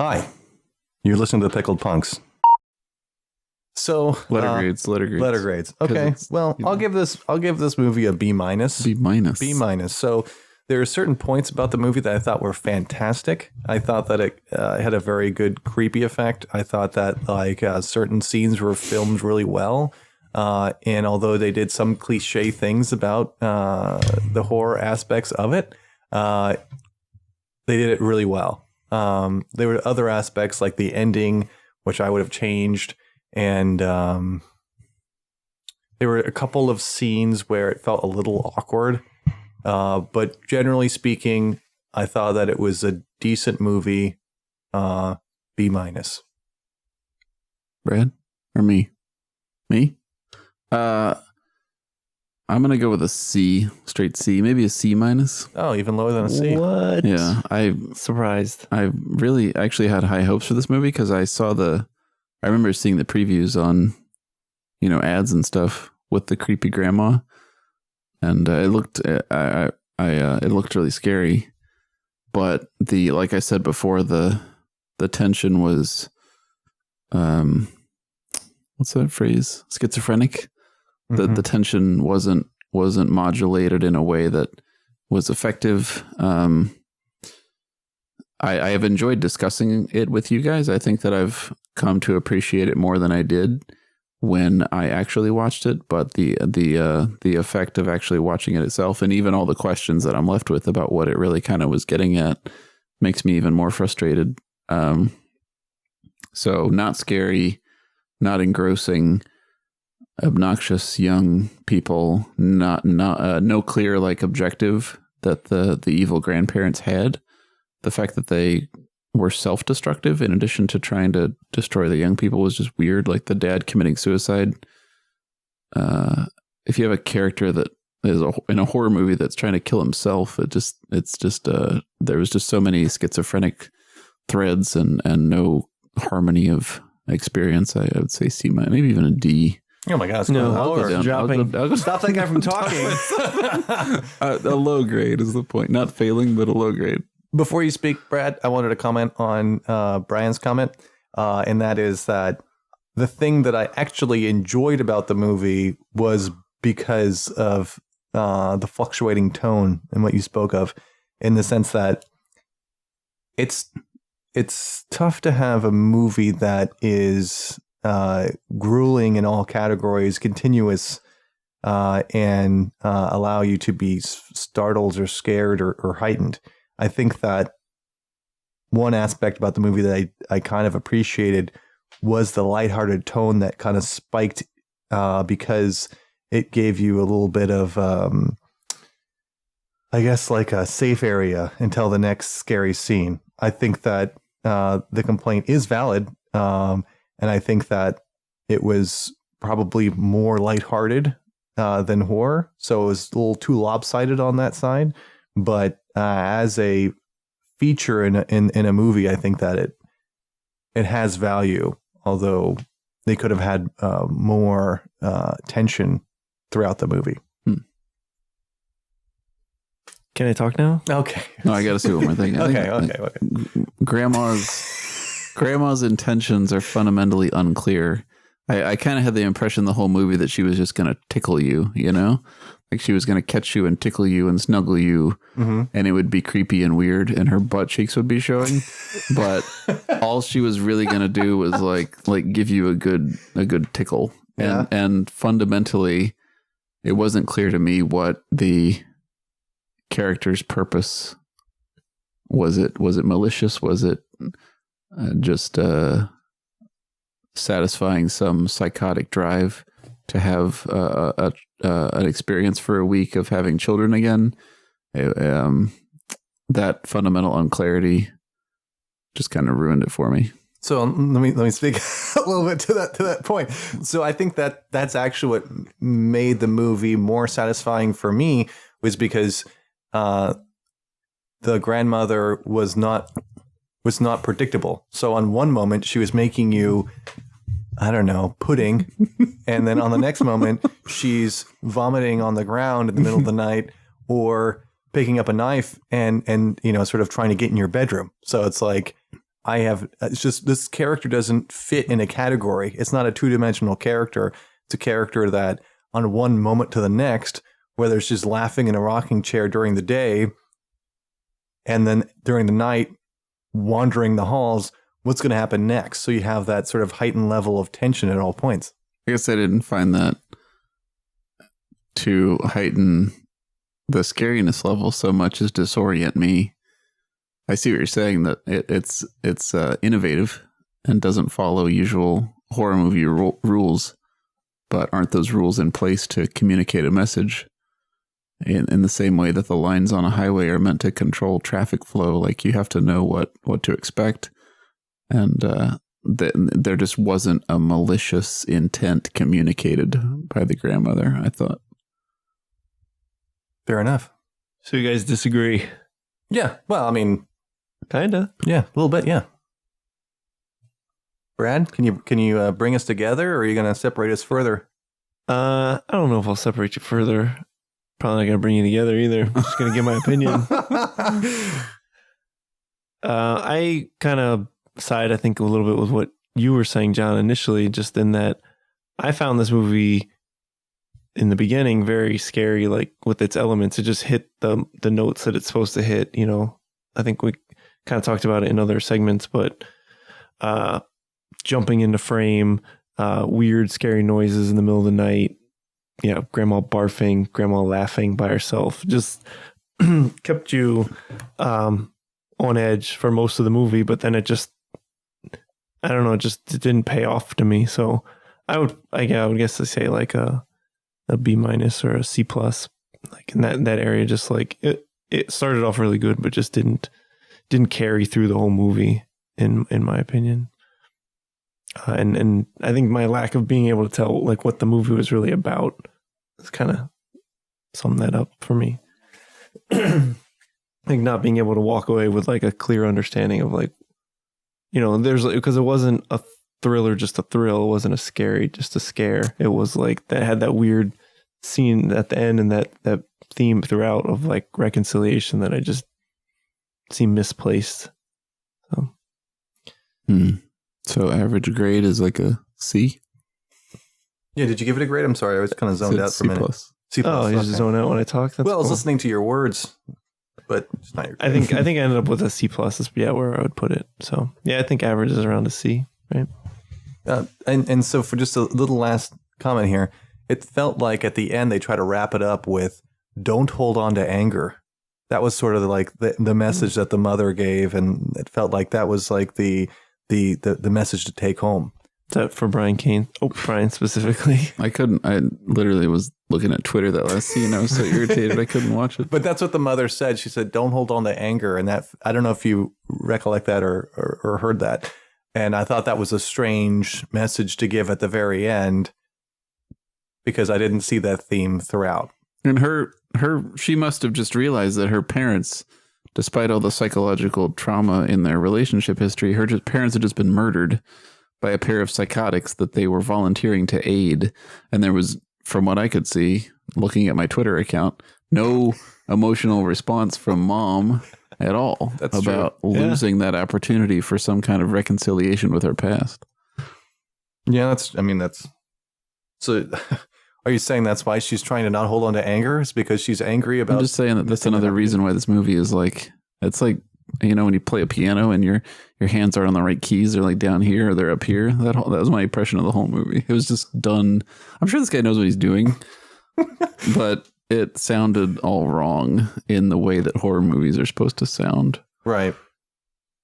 Hi, you're listening to the Pickled Punks. So Letter grades. Letter grades. Okay. Well, I'll give this movie a B minus. B minus. B minus. So there are certain points about the movie that I thought were fantastic. I thought that it had a very good creepy effect. I thought that certain scenes were filmed really well. And although they did some cliche things about the horror aspects of it, they did it really well. There were other aspects like the ending, which I would have changed. And there were a couple of scenes where it felt a little awkward. But generally speaking, I thought that it was a decent movie. B minus. Brad or me? Me? I'm gonna go with a C, straight C, maybe a C minus. Oh, even lower than a C. What? Yeah, Surprised. I really actually had high hopes for this movie because I remember seeing the previews on, ads and stuff with the creepy grandma, and it looked really scary. But like I said before, the tension was, what's that phrase? Schizophrenic. Mm-hmm. The tension wasn't modulated in a way that was effective. I have enjoyed discussing it with you guys. I think that I've come to appreciate it more than I did when I actually watched it. But the effect of actually watching it itself, and even all the questions that I'm left with about what it really kind of was getting at, makes me even more frustrated. So not scary, not engrossing, obnoxious young people, no clear objective that the evil grandparents had. The fact that they were self-destructive in addition to trying to destroy the young people was just weird. Like the dad committing suicide. If you have a character that is in a horror movie that's trying to kill himself, there was just so many schizophrenic threads and no harmony of experience. I would say C minus, maybe even a D. Oh my God! No, I'll go down. dropping. I'll go Stop that guy from talking. a low grade is the point. Not failing, but a low grade. Before you speak, Brad, I wanted to comment on Brian's comment, and that is that the thing that I actually enjoyed about the movie was because of the fluctuating tone and what you spoke of, in the sense that it's tough to have a movie that is grueling in all categories, continuous, and allow you to be startled or scared or heightened. I think that one aspect about the movie that I kind of appreciated was the lighthearted tone that kind of spiked because it gave you a little bit of, I guess, like a safe area until the next scary scene. I think that the complaint is valid, and I think that it was probably more lighthearted than horror, so it was a little too lopsided on that side. But as a feature in a movie, I think that it has value. Although they could have had more tension throughout the movie. Can I talk now? Okay. No, I got to see one more thing. Okay. Grandma's intentions are fundamentally unclear. I kind of had the impression the whole movie that she was just going to tickle you, like she was going to catch you and tickle you and snuggle you, and it would be creepy and weird, and her butt cheeks would be showing. But all she was really going to do was like give you a good tickle, and fundamentally, it wasn't clear to me what the character's purpose was. It malicious? Was it just satisfying some psychotic drive to have an experience for a week of having children again? That fundamental unclarity just kind of ruined it for me. So let me speak a little bit to that point. So I think that that's actually what made the movie more satisfying for me, was because the grandmother was not predictable. So on one moment she was making you, I don't know, pudding, and then on the next moment she's vomiting on the ground in the middle of the night, or picking up a knife and sort of trying to get in your bedroom. So it's like, it's just this character doesn't fit in a category. It's not a two-dimensional character. It's a character that on one moment to the next, whether it's just laughing in a rocking chair during the day and then during the night, wandering the halls, what's going to happen next? So you have that sort of heightened level of tension at all points. I guess I didn't find that to heighten the scariness level so much as disorient me. I see what you're saying, that it's innovative and doesn't follow usual horror movie rules, but aren't those rules in place to communicate a message in the same way that the lines on a highway are meant to control traffic flow? Like, you have to know what to expect. And there just wasn't a malicious intent communicated by the grandmother, I thought. Fair enough. So you guys disagree? Yeah. Well, I mean, Kinda. yeah, a little bit. Yeah. Brad, can you bring us together, or are you going to separate us further? I don't know if I'll separate you further. Probably not gonna bring you together either. I'm just gonna give my opinion. I kind of side, I think, a little bit with what you were saying, John, initially, just in that I found this movie in the beginning very scary, like with its elements. It just hit the notes that it's supposed to hit. You know, I think we kind of talked about it in other segments, but jumping into frame, weird, scary noises in the middle of the night. Yeah, grandma barfing, grandma laughing by herself, just kept you on edge for most of the movie. But then it just, I don't know, it didn't pay off to me. So I would guess to say like a B- or a C+, like in that area. Just like it started off really good, but just didn't carry through the whole movie in my opinion. And I think my lack of being able to tell like what the movie was really about is kind of summed that up for me. Like not being able to walk away with like a clear understanding of like, you know, because it wasn't a thriller, just a thrill. It wasn't a scary, just a scare. It was like that had that weird scene at the end and that theme throughout of like reconciliation that I just seemed misplaced. So average grade is like a C? Yeah, did you give it a grade? I'm sorry, I was kind of zoned out for a minute. C+. Oh, you just zone out when I talk? That's well, I was cool. listening to your words, but it's not your I think I ended up with a C+. Yeah, where I would put it. So yeah, I think average is around a C, right? And so for just a little last comment here, it felt like at the end they try to wrap it up with "Don't hold on to anger." That was sort of like the message that the mother gave, and it felt like that was like the message to take home. Is that for Brian Kane? Oh, Brian specifically. I literally was looking at Twitter that last scene. I was so irritated I couldn't watch it. But that's what the mother said. She said, "Don't hold on to anger." And that, I don't know if you recollect that or heard that. And I thought that was a strange message to give at the very end because I didn't see that theme throughout. And she must have just realized that her parents, despite all the psychological trauma in their relationship history, her parents had just been murdered by a pair of psychotics that they were volunteering to aid. And there was, from what I could see, looking at my Twitter account, no emotional response from mom at all. That's about true. losing that opportunity for some kind of reconciliation with her past. Yeah, so are you saying that's why she's trying to not hold on to anger? It's because she's angry about... I'm just saying that's another reason why this movie is like, it's like, you know, when you play a piano and your hands are on the right keys, they're like down here or they're up here. That was my impression of the whole movie. It was just done. I'm sure this guy knows what he's doing, but it sounded all wrong in the way that horror movies are supposed to sound. Right.